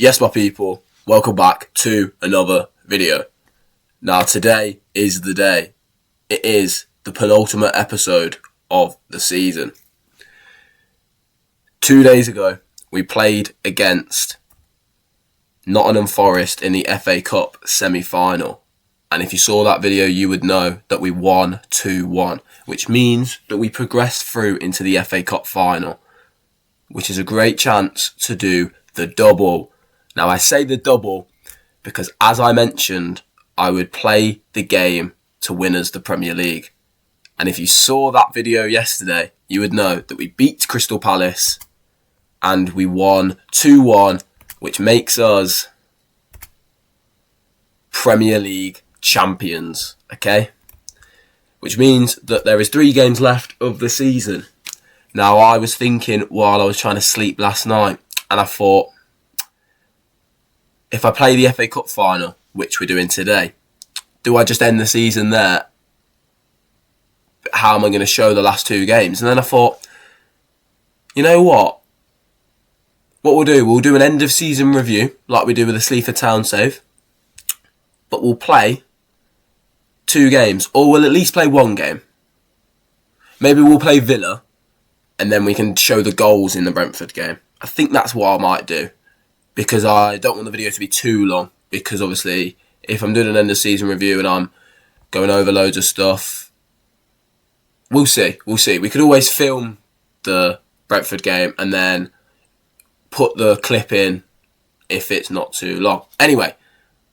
Yes, my people, welcome back to another video. Now, today is the day. It is the penultimate episode of the season. 2 days ago, we played against Nottingham Forest in the FA Cup semi-final. And if you saw that video, you would know that we won 2-1, which means that we progressed through into the FA Cup final, which is a great chance to do the double. Now, I say the double because, as I mentioned, I would play the game to win us the Premier League. And if you saw that video yesterday, you would know that we beat Crystal Palace and we won 2-1, which makes us Premier League champions, okay? Which means that there is 3 games left of the season. Now, I was thinking while I was trying to sleep last night, and I thought, if I play the FA Cup final, which we're doing today, do I just end the season there? How am I going to show the last 2 games? And then I thought, you know what? What we'll do an end of season review, like we do with the Ipswich Town save. But we'll play 2 games, or we'll at least play 1 game. Maybe we'll play Villa, and then we can show the goals in the Brentford game. I think that's what I might do, because I don't want the video to be too long, because obviously if I'm doing an end of season review and I'm going over loads of stuff, we'll see. We could always film the Brentford game and then put the clip in if it's not too long. Anyway,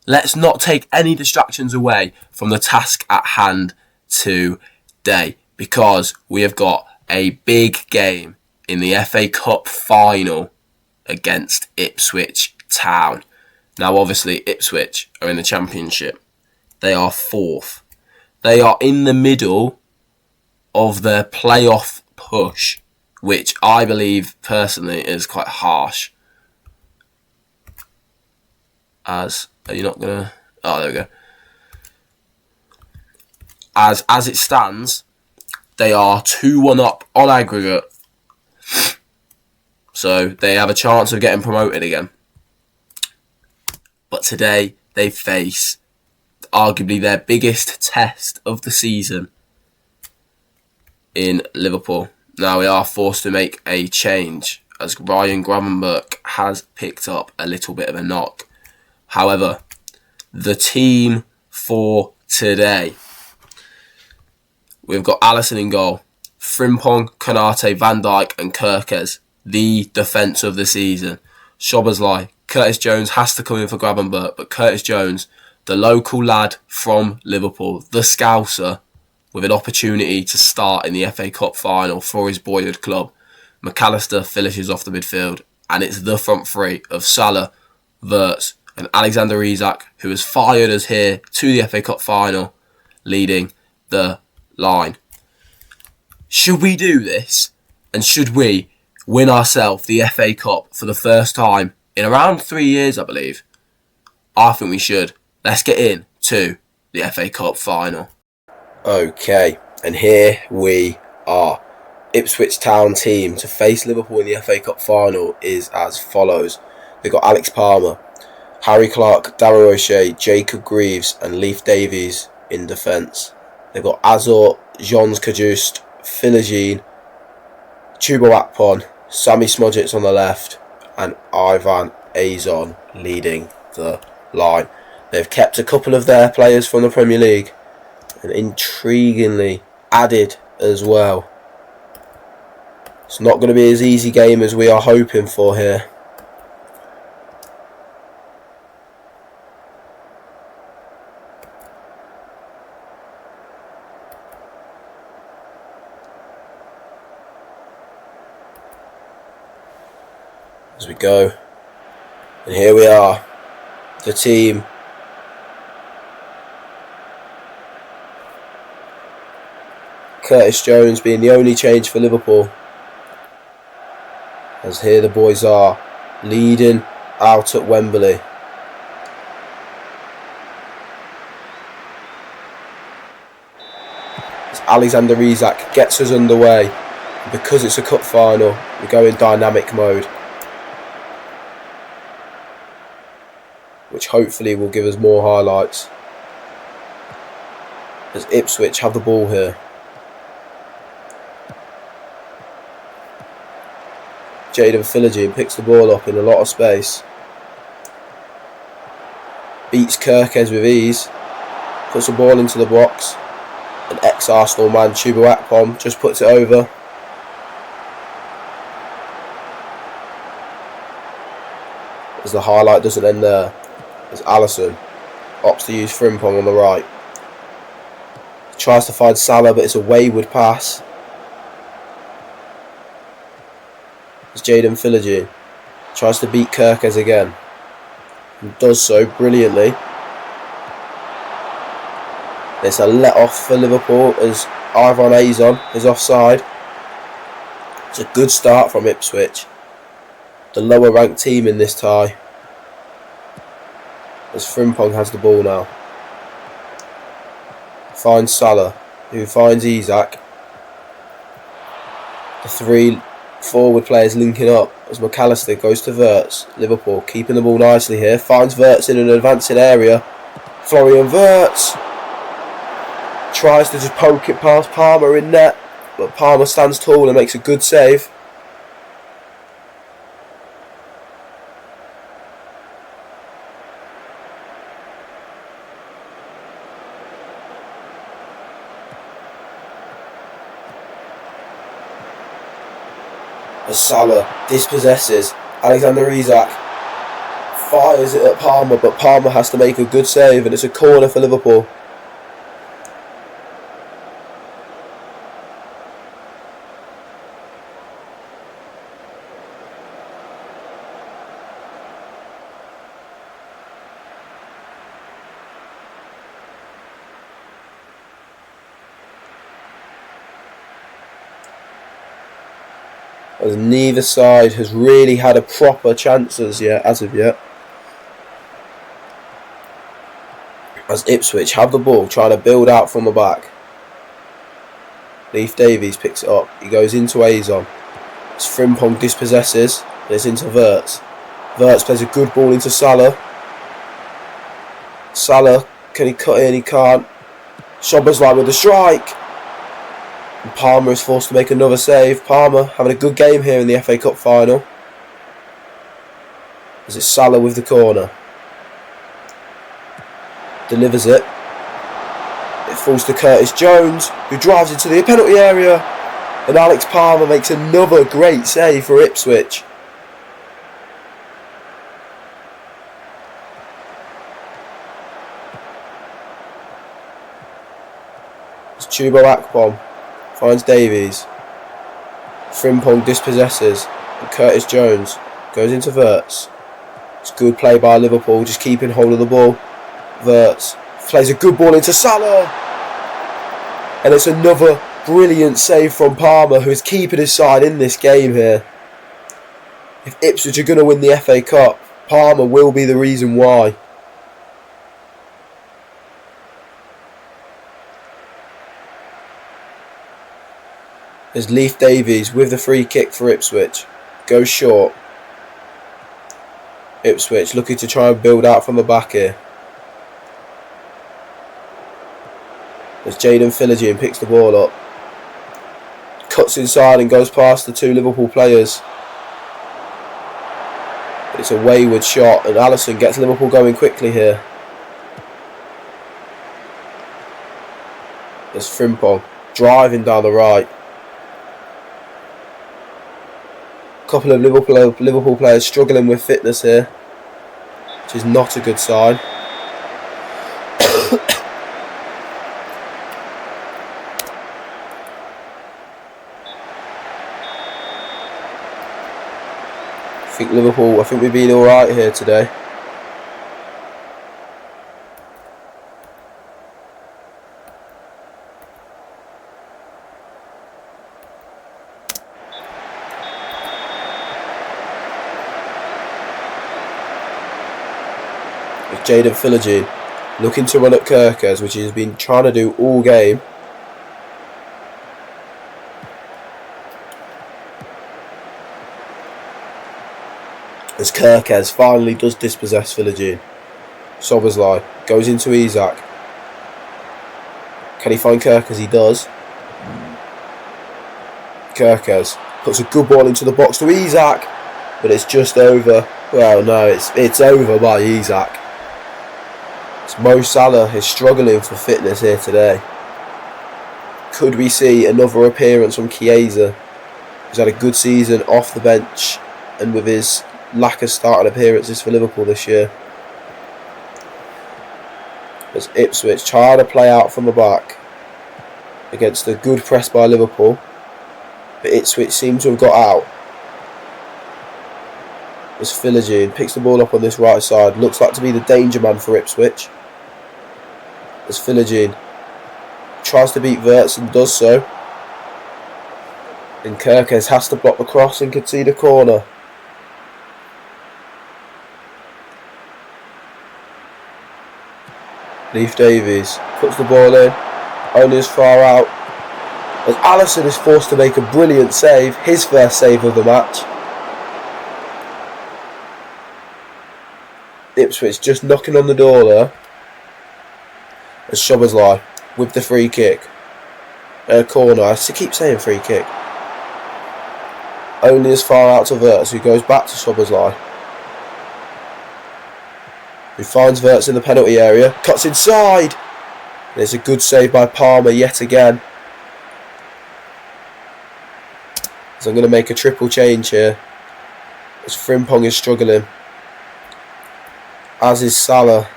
let's not take any distractions away from the task at hand today, because we have got a big game in the FA Cup final against Ipswich Town. Now, obviously, Ipswich are in the Championship. They are 4th. They are in the middle of their playoff push, which I believe, personally, is quite harsh. Are you not going to... Oh, there we go. As it stands, they are 2-1 up on aggregate. So they have a chance of getting promoted again. But today they face arguably their biggest test of the season in Liverpool. Now, we are forced to make a change as Ryan Gravenberch has picked up a little bit of a knock. However, the team for today, we've got Alisson in goal, Frimpong, Konate, Van Dijk and Kirkes, the defence of the season. Szoboszlai, Curtis Jones has to come in for Gravenberch, but Curtis Jones, the local lad from Liverpool, the Scouser, with an opportunity to start in the FA Cup final for his boyhood club. McAllister finishes off the midfield, and it's the front three of Salah, Wirtz and Alexander Isak, who has fired us here to the FA Cup final, leading the line. Should we do this? And should we win ourselves the FA Cup for the first time in around 3 years, I believe? I think we should. Let's get into the FA Cup final. Okay, and here we are. Ipswich Town team to face Liverpool in the FA Cup final is as follows. They've got Alex Palmer, Harry Clark, Darryl O'Shea, Jacob Greaves and Leif Davies in defence. They've got Azor, Jons Kajust, Philogene, Chuba Akpon, Sammy Smodgets on the left and Ivan Azon leading the line. They've kept a couple of their players from the Premier League and intriguingly added as well. It's not going to be as easy game as we are hoping for here. As we go, and here we are, the team. Curtis Jones being the only change for Liverpool, as here the boys are leading out at Wembley. As Alexander Isak gets us underway, because it's a cup final, we go in dynamic mode. which hopefully will give us more highlights. As Ipswich have the ball here. Jaden Philogene picks the ball up in a lot of space. Beats Kirkes with ease. Puts the ball into the box. An ex-Arsenal man, Chuba Akpom, just puts it over. As the highlight doesn't end there. As Allison opts to use Frimpong on the right. Tries to find Salah, but it's a wayward pass. As Jaden Philogene tries to beat Kirkes again. And does so brilliantly. It's a let off for Liverpool as Ivan Azon is offside. It's a good start from Ipswich, the lower ranked team in this tie. As Frimpong has the ball now. Finds Salah, who finds Isak. The three forward players linking up as McAllister goes to Wirtz. Liverpool keeping the ball nicely here. Finds Wirtz in an advancing area. Florian Wirtz tries to just poke it past Palmer in net, but Palmer stands tall and makes a good save. As Salah dispossesses, Alexander Isak fires it at Palmer, but Palmer has to make a good save, and it's a corner for Liverpool. As neither side has really had a proper chance as of yet. As Ipswich have the ball, trying to build out from the back. Leif Davies picks it up. He goes into Azon. As Frimpong dispossesses, and it's into Wirtz. Wirtz plays a good ball into Salah. Salah, can he cut in? He can't. Szoboszlai with the strike. And Palmer is forced to make another save. Palmer having a good game here in the FA Cup final. As it's Salah with the corner. Delivers it. It falls to Curtis Jones, who drives into the penalty area. And Alex Palmer makes another great save for Ipswich. It's Chuba Akpom. Finds Davies. Frimpong dispossesses. And Curtis Jones goes into Wirtz. It's good play by Liverpool, just keeping hold of the ball. Wirtz plays a good ball into Salah. And it's another brilliant save from Palmer, who is keeping his side in this game here. If Ipswich are going to win the FA Cup, Palmer will be the reason why. As Leif Davies with the free kick for Ipswich goes short. Ipswich looking to try and build out from the back here. As Jaden Philogene picks the ball up. Cuts inside and goes past the two Liverpool players. It's a wayward shot and Allison gets Liverpool going quickly here. There's Frimpong driving down the right. Couple of Liverpool players struggling with fitness here, which is not a good sign. I think we've been alright here today. With Jaden Philogene looking to run at Kirkes, which he's been trying to do all game. As Kirkes finally does dispossess Philogene. Szoboszlai goes into Isak. Can he find Kerkez? He does. Kerkez puts a good ball into the box to Isak, but it's just over. Well, no, it's over by Isak. It's Mo Salah is struggling for fitness here today. Could we see another appearance from Chiesa, who's had a good season off the bench and with his lack of starting appearances for Liverpool this year? As Ipswich try to play out from the back against a good press by Liverpool, but Ipswich seem to have got out. As Philogene picks the ball up on this right side, looks like to be the danger man for Ipswich. As Philogene tries to beat Wirtz and does so, and Kerkez has to block the cross and concede a corner. Leif Davies puts the ball in, only as far out as Alisson is forced to make a brilliant save, his first save of the match. Ipswich just knocking on the door there, as Szoboszlai with the free kick. Corner, I keep saying free kick. Only as far out to Wirtz, who goes back to Szoboszlai, who finds Wirtz in the penalty area, cuts inside. There's a good save by Palmer yet again. So I'm going to make a triple change here, as Frimpong is struggling, as is Salah,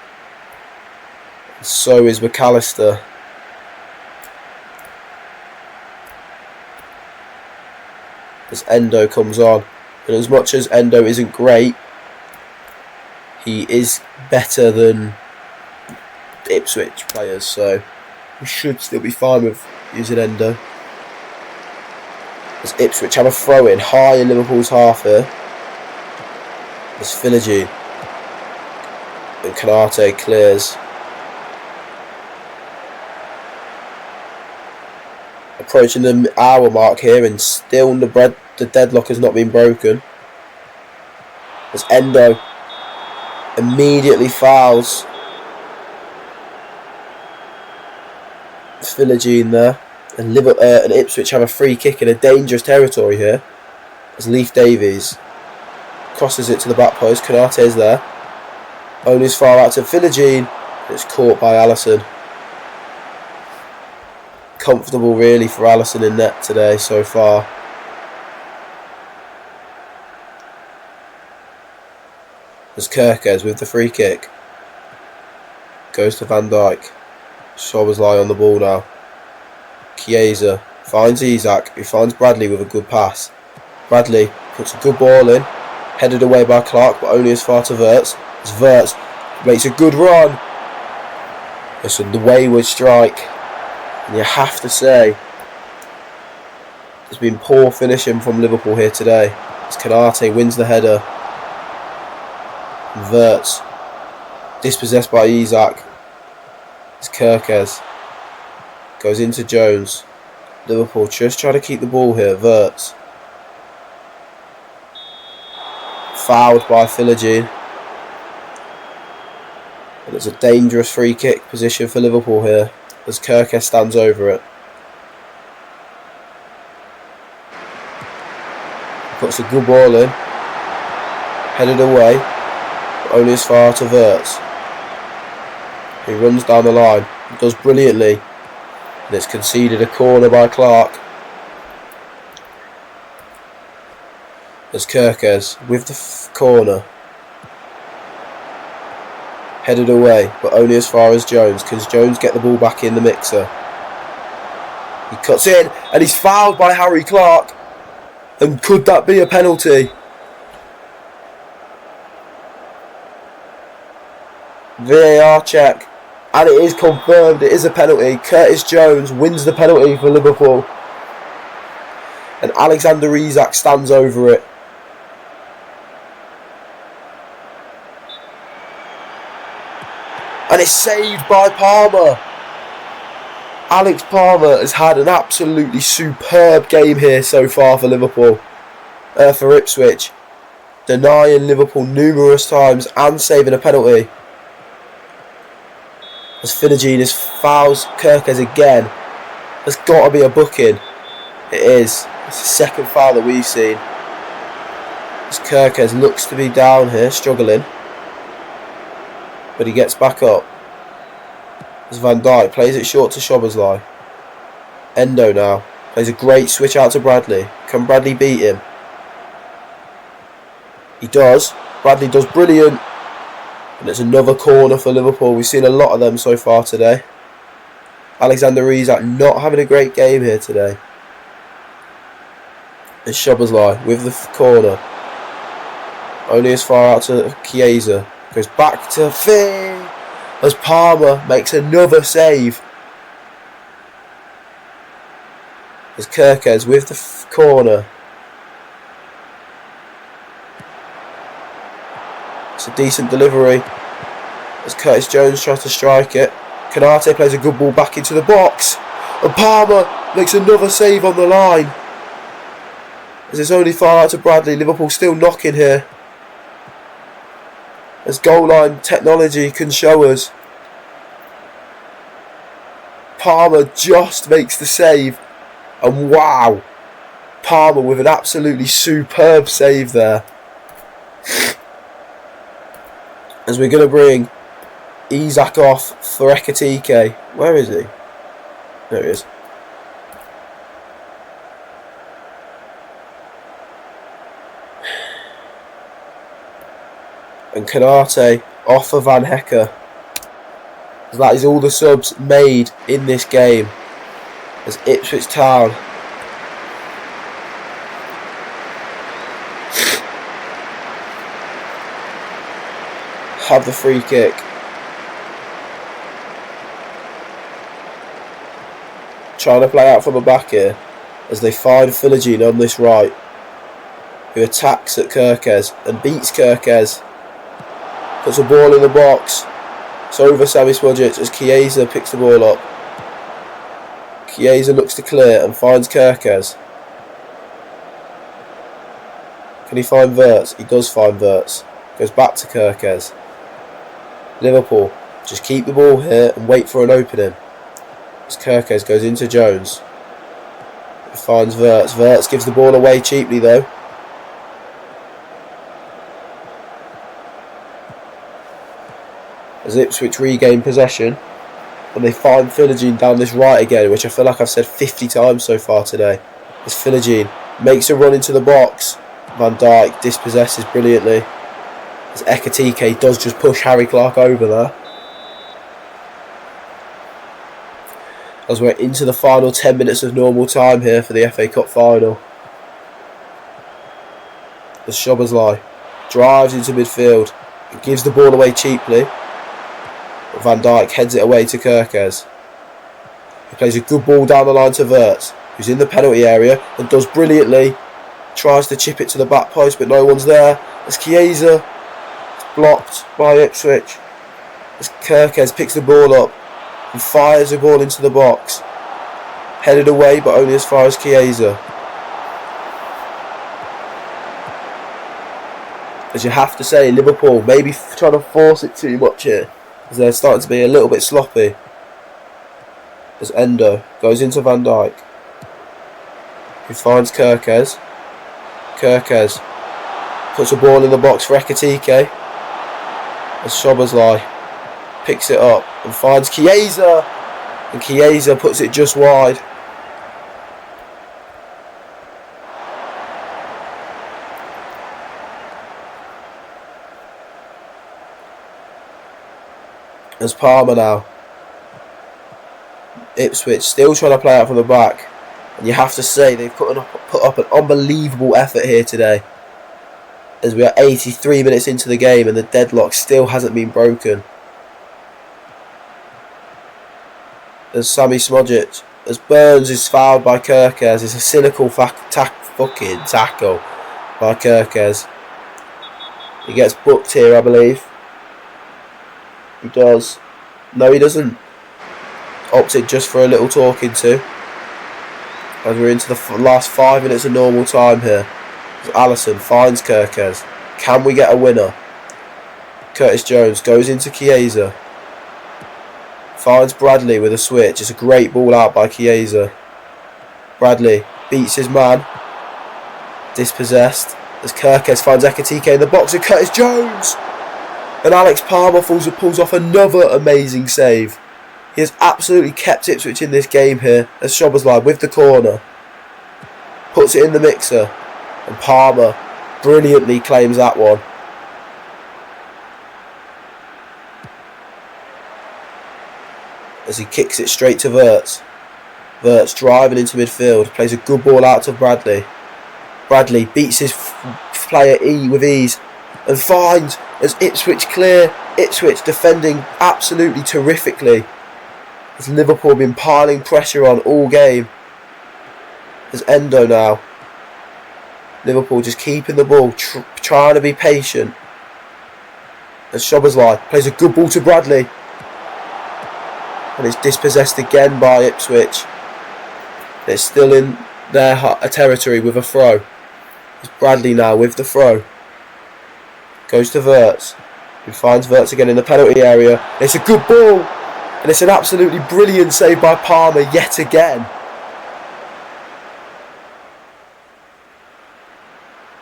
and so is McAllister. As Endo comes on, and as much as Endo isn't great, he is better than Ipswich players, so we should still be fine with using Endo. As Ipswich have a throw in high in Liverpool's half here, as Philogene and Konate clears. Approaching the hour mark here, and still the deadlock has not been broken. As Endo immediately fouls Philogene there, and Ipswich have a free kick in a dangerous territory here, as Leif Davies crosses it to the back post. Konate is there, only as far out to Philogene. It's caught by Alisson. Comfortable really for Alisson in net today so far. As Kerkez with the free kick goes to Van Dijk. Szoboszlai on the ball now. Chiesa finds Isak, who finds Bradley with a good pass. Bradley puts a good ball in, headed away by Clark, but only as far to Wirtz. As Wirtz makes a good run. It's a wayward strike. And you have to say, there's been poor finishing from Liverpool here today. As Konate wins the header. And Wirtz dispossessed by Isak. As Kerkez goes into Jones. Liverpool just try to keep the ball here. Wirtz fouled by Philogene. And it's a dangerous free kick position for Liverpool here, as Kerkez stands over it. Puts a good ball in, headed away, but only as far to Wirtz. He runs down the line, does brilliantly, and it's conceded a corner by Clark. As Kerkez with the corner, headed away, but only as far as Jones. Can Jones get the ball back in the mixer? He cuts in, and he's fouled by Harry Clark. And could that be a penalty? VAR check, and it is confirmed. It is a penalty. Curtis Jones wins the penalty for Liverpool, and Alexander Isak stands over it. And it's saved by Palmer. Alex Palmer has had an absolutely superb game here so far for Liverpool. For Ipswich. Denying Liverpool numerous times and saving a penalty. As Philogene fouls Kirkes again. There's got to be a booking. It is. It's the second foul that we've seen. As Kirkes looks to be down here, struggling. But he gets back up. As Van Dijk plays it short to Szoboszlai. Endo now. Plays a great switch out to Bradley. Can Bradley beat him? He does. Bradley does brilliant. And it's another corner for Liverpool. We've seen a lot of them so far today. Alexander Isak not having a great game here today. And Szoboszlai with the corner. Only as far out to Chiesa. Goes back to Fee. As Palmer makes another save. As Kirkes with the corner. It's a decent delivery. As Curtis Jones tries to strike it. Konate plays a good ball back into the box. And Palmer makes another save on the line. As it's only far out to Bradley. Liverpool still knocking here. As goal line technology can show us. Palmer just makes the save. And wow. Palmer with an absolutely superb save there. As we're going to bring Isak off for Ekitike. Where is he? There he is. And Konate off for Van Hecke. That is all the subs made in this game. As Ipswich Town have the free kick. Trying to play out from the back here as they find Philogene on this right, who attacks at Kirkes and beats Kirkes. Puts a ball in the box. It's over Sammy Smudgett as Chiesa picks the ball up. Chiesa looks to clear and finds Kirkes. Can he find Wirtz? He does find Wirtz. Goes back to Kirkes. Liverpool just keep the ball here and wait for an opening. As Kirkes goes into Jones. He finds Wirtz. Wirtz gives the ball away cheaply though. As Ipswich regain possession. And they find Philogene down this right again, which I feel like I've said 50 times so far today. As Philogene makes a run into the box. Van Dijk dispossesses brilliantly. As Ekitike does just push Harry Clark over there. As we're into the final 10 minutes of normal time here for the FA Cup final. As Szoboszlai drives into midfield. He gives the ball away cheaply. Van Dijk heads it away to Kirkes. He plays a good ball down the line to Wirtz, who's in the penalty area and does brilliantly. Tries to chip it to the back post, but no one's there. As Chiesa is blocked by Ipswich. As Kirkes picks the ball up and fires the ball into the box. Headed away, but only as far as Chiesa. As you have to say, Liverpool maybe trying to force it too much here. As they're starting to be a little bit sloppy. As Endo goes into Van Dijk. He finds Kirkes. Kirkes puts a ball in the box for Ekitike. As Szoboszlai picks it up and finds Chiesa. And Chiesa puts it just wide. As Palmer now. Ipswich still trying to play out from the back. And you have to say they've put up an unbelievable effort here today. As we are 83 minutes into the game and the deadlock still hasn't been broken. As Sammy Smudgett. As Burns is fouled by Kirkes. It's a cynical fucking tackle by Kirkes. He gets booked here, I believe. He does. No, he doesn't. Opted just for a little talking to. As we're into the last 5 minutes of normal time here. As Alisson finds Kirkes. Can we get a winner? Curtis Jones goes into Chiesa. Finds Bradley with a switch. It's a great ball out by Chiesa. Bradley beats his man. Dispossessed. As Kirkes finds Ekitike in the box and Curtis Jones. And Alex Palmer pulls off another amazing save. He has absolutely kept Ipswich in this game here. As Szoboszlai with the corner. Puts it in the mixer. And Palmer brilliantly claims that one. As he kicks it straight to Wirtz. Wirtz driving into midfield. Plays a good ball out to Bradley. Bradley beats his player with ease. And finds as Ipswich clear. Ipswich defending absolutely terrifically. As Liverpool been piling pressure on all game. As Endo now. Liverpool just keeping the ball. Trying to be patient. As Szoboszlai plays a good ball to Bradley. And it's dispossessed again by Ipswich. It's still in their territory with a throw. It's Bradley now with the throw. Goes to Wirtz. Who finds Wirtz again in the penalty area. It's a good ball. And it's an absolutely brilliant save by Palmer yet again.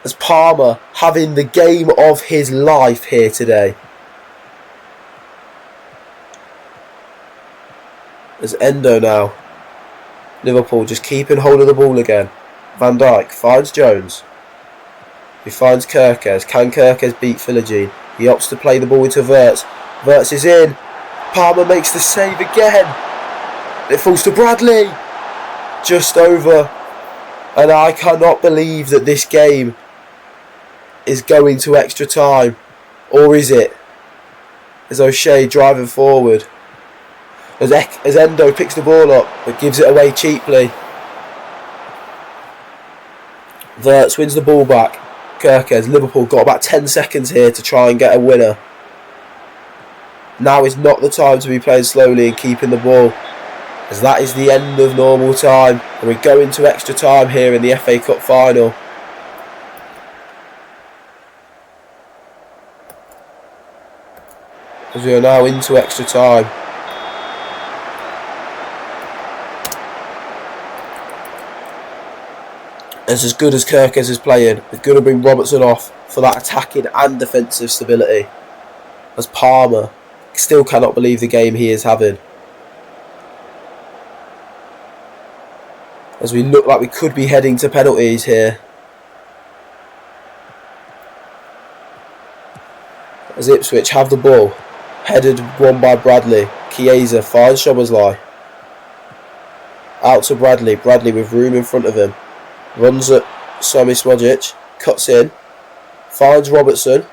As Palmer having the game of his life here today. As Endo now. Liverpool just keeping hold of the ball again. Van Dijk finds Jones. He finds Kirkes. Can Kirkes beat Philogene? He opts to play the ball into Wirtz. Wirtz is in. Palmer makes the save again. It falls to Bradley. Just over. And I cannot believe that this game is going to extra time. Or is it? As O'Shea driving forward. As Endo picks the ball up but gives it away cheaply. Wirtz wins the ball back. Kirkes, Liverpool got about 10 seconds here to try and get a winner. Now is not the time to be playing slowly and keeping the ball. As that is the end of normal time. And we go into extra time here in the FA Cup final. As we are now into extra time. As good as Kirkes is playing, we're going to bring Robertson off for that attacking and defensive stability. As Palmer still cannot believe the game he is having. As we look like we could be heading to penalties here. As Ipswich have the ball. Headed one by Bradley. Chiesa finds Szoboszlai. Out to Bradley. Bradley with room in front of him. Runs at Somi Smojic, cuts in, finds Robertson,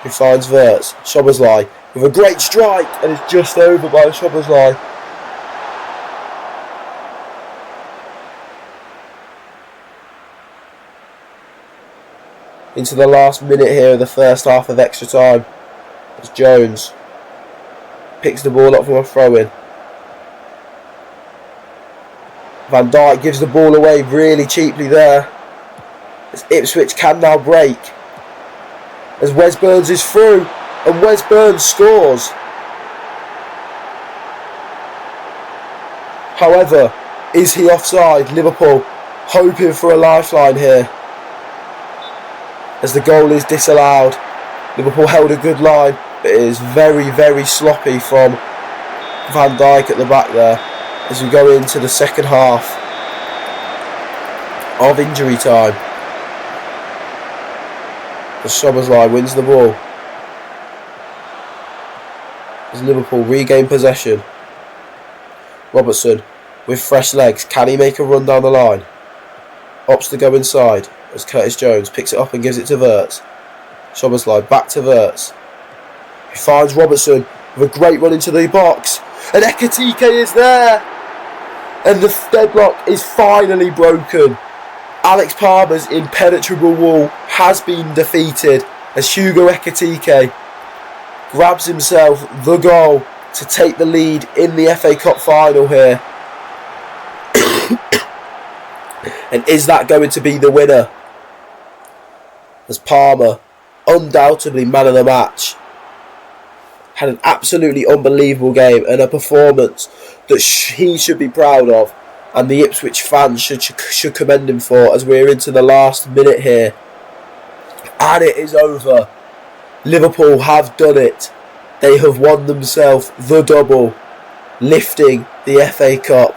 who finds Wirtz. Szoboszlai with a great strike and is just over by Szoboszlai. Into the last minute here of the first half of extra time. As Jones picks the ball up from a throw-in. Van Dijk gives the ball away really cheaply there. As Ipswich can now break. As Wes Burns is through. And Wes Burns scores. However, is he offside? Liverpool hoping for a lifeline here. As the goal is disallowed. Liverpool held a good line. But it is very, very sloppy from Van Dijk at the back there. As we go into the second half of injury time. As Szoboszlai wins the ball. As Liverpool regain possession. Robertson with fresh legs. Can he make a run down the line? Opts to go inside. As Curtis Jones picks it up and gives it to Wirtz. Szoboszlai back to Wirtz. He finds Robertson with a great run into the box. And Ekitike is there. And the deadlock is finally broken. Alex Palmer's impenetrable wall has been defeated as Hugo Ekitike grabs himself the goal to take the lead in the FA Cup final here. And is that going to be the winner? As Palmer, undoubtedly man of the match. had an absolutely unbelievable game and a performance that he should be proud of, and the Ipswich fans should commend him for, as we're into the last minute here. And it is over. Liverpool have done it. They have won themselves the double, lifting the FA Cup.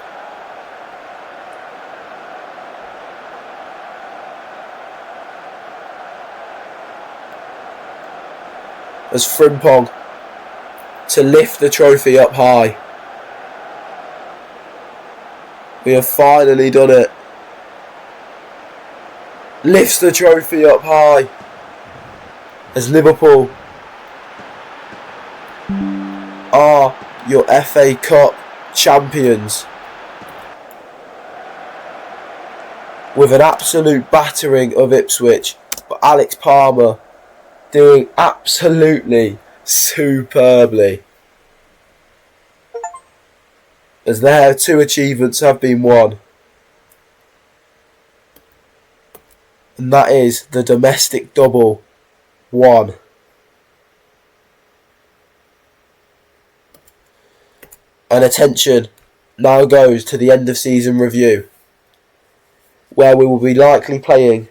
As Frimpong to lift the trophy up high. We have finally done it. Lifts the trophy up high. As Liverpool are your FA Cup champions. With an absolute battering of Ipswich. But Alex Palmer doing absolutely superbly, as their 2 achievements have been won, and that is the domestic double won. And attention now goes to the end of season review, where we will be likely playing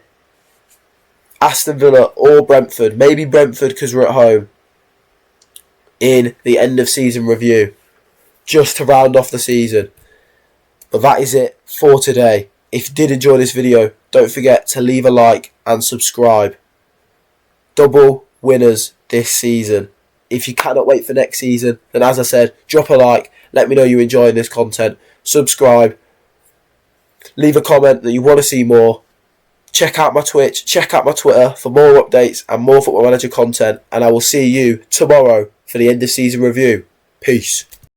Aston Villa or Brentford, maybe Brentford because we're at home, in the end of season review, just to round off the season. But that is it for today. If you did enjoy this video, don't forget to leave a like and subscribe. Double winners this season. If you cannot wait for next season, then as I said, drop a like, let me know you're enjoying this content, subscribe, leave a comment that you want to see more. Check out my Twitch, check out my Twitter for more updates and more Football Manager content, and I will see you tomorrow for the end of season review. Peace.